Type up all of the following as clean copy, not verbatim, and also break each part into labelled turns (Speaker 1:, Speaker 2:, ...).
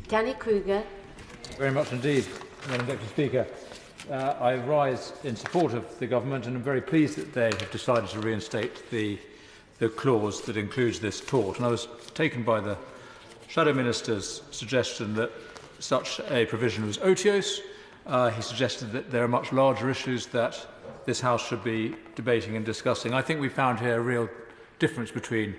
Speaker 1: Danny Kruger.
Speaker 2: Very much indeed, Madam Deputy Speaker. I rise in support of the Government, and I'm very pleased that they have decided to reinstate the clause that includes this tort. And I was taken by the Shadow Minister's suggestion that such a provision was otiose. He suggested that there are much larger issues that this House should be debating and discussing. I think we found here a real difference between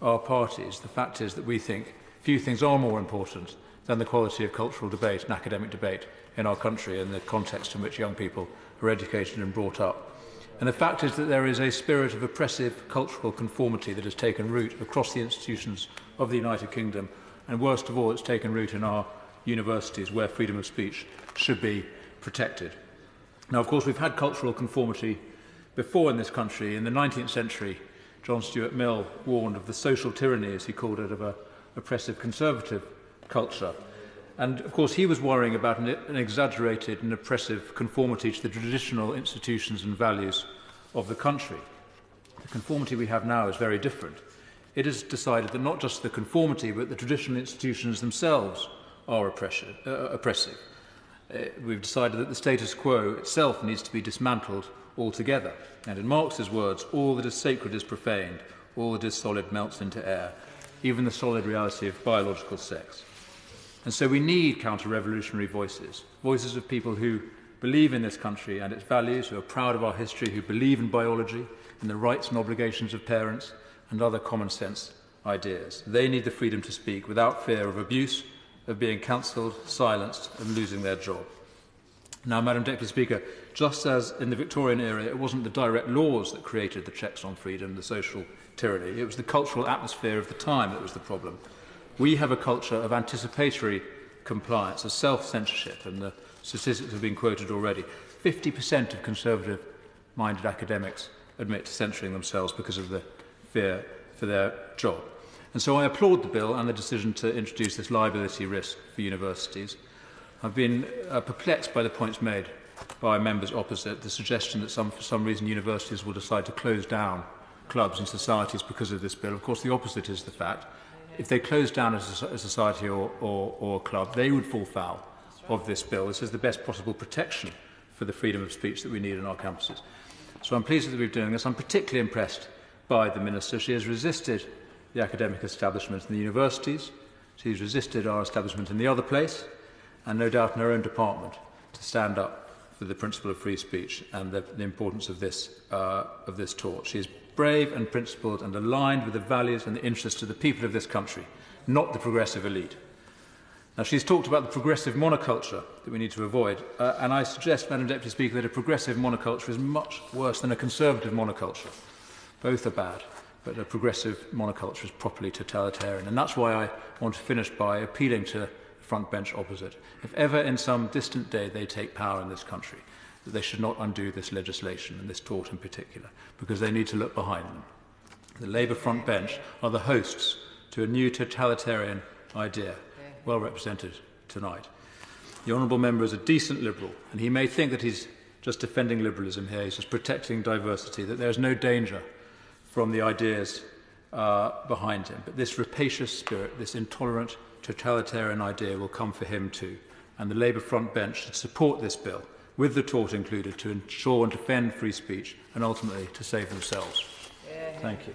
Speaker 2: our parties. The fact is that we think few things are more important than the quality of cultural debate and academic debate in our country and the context in which young people are educated and brought up. And the fact is that there is a spirit of oppressive cultural conformity that has taken root across the institutions of the United Kingdom, and worst of all, it's taken root in our universities, where freedom of speech should be protected. Now, of course, we've had cultural conformity before in this country. In the 19th century, John Stuart Mill warned of the social tyranny, as he called it, of an oppressive conservative culture. And, of course, he was worrying about an exaggerated and oppressive conformity to the traditional institutions and values of the country. The conformity we have now is very different. It has decided that not just the conformity, but the traditional institutions themselves are oppressive. We've decided that the status quo itself needs to be dismantled altogether. And in Marx's words, all that is sacred is profaned, all that is solid melts into air, even the solid reality of biological sex. And so we need counter-revolutionary voices, voices of people who believe in this country and its values, who are proud of our history, who believe in biology, in the rights and obligations of parents, and other common-sense ideas. They need the freedom to speak without fear of abuse, of being cancelled, silenced, and losing their job. Now, Madam Deputy Speaker, just as in the Victorian era, it wasn't the direct laws that created the checks on freedom, the social tyranny. It was the cultural atmosphere of the time that was the problem. We have a culture of anticipatory compliance, of self-censorship, and the statistics have been quoted already. 50% of conservative-minded academics admit to censoring themselves because of the fear for their job. And so I applaud the bill and the decision to introduce this liability risk for universities. I've been perplexed by the points made by members opposite, the suggestion that for some reason universities will decide to close down clubs and societies because of this bill. Of course, the opposite is the fact. If they close down a society or a club, they would fall foul of this bill. This is the best possible protection for the freedom of speech that we need on our campuses. So I'm pleased that we're doing this. I'm particularly impressed by the Minister. She has resisted the academic establishment in the universities. She's resisted our establishment in the other place, and no doubt in her own department, to stand up for the principle of free speech and the importance of this tort. She is brave and principled and aligned with the values and the interests of the people of this country, not the progressive elite. Now, she's talked about the progressive monoculture that we need to avoid, and I suggest, Madam Deputy Speaker, that a progressive monoculture is much worse than a conservative monoculture. Both are bad, but a progressive monoculture is properly totalitarian. And that's why I want to finish by appealing to the front bench opposite. If ever in some distant day they take power in this country, that they should not undo this legislation, and this tort in particular, because they need to look behind them. The Labour front bench are the hosts to a new totalitarian idea, well represented tonight. The honourable member is a decent Liberal, and he may think that he's just defending liberalism here, he's just protecting diversity, that there's no danger from the ideas behind him. But this rapacious spirit, this intolerant totalitarian idea will come for him too. And the Labour front bench should support this bill, with the tort included, to ensure and defend free speech and ultimately to save themselves. Thank you.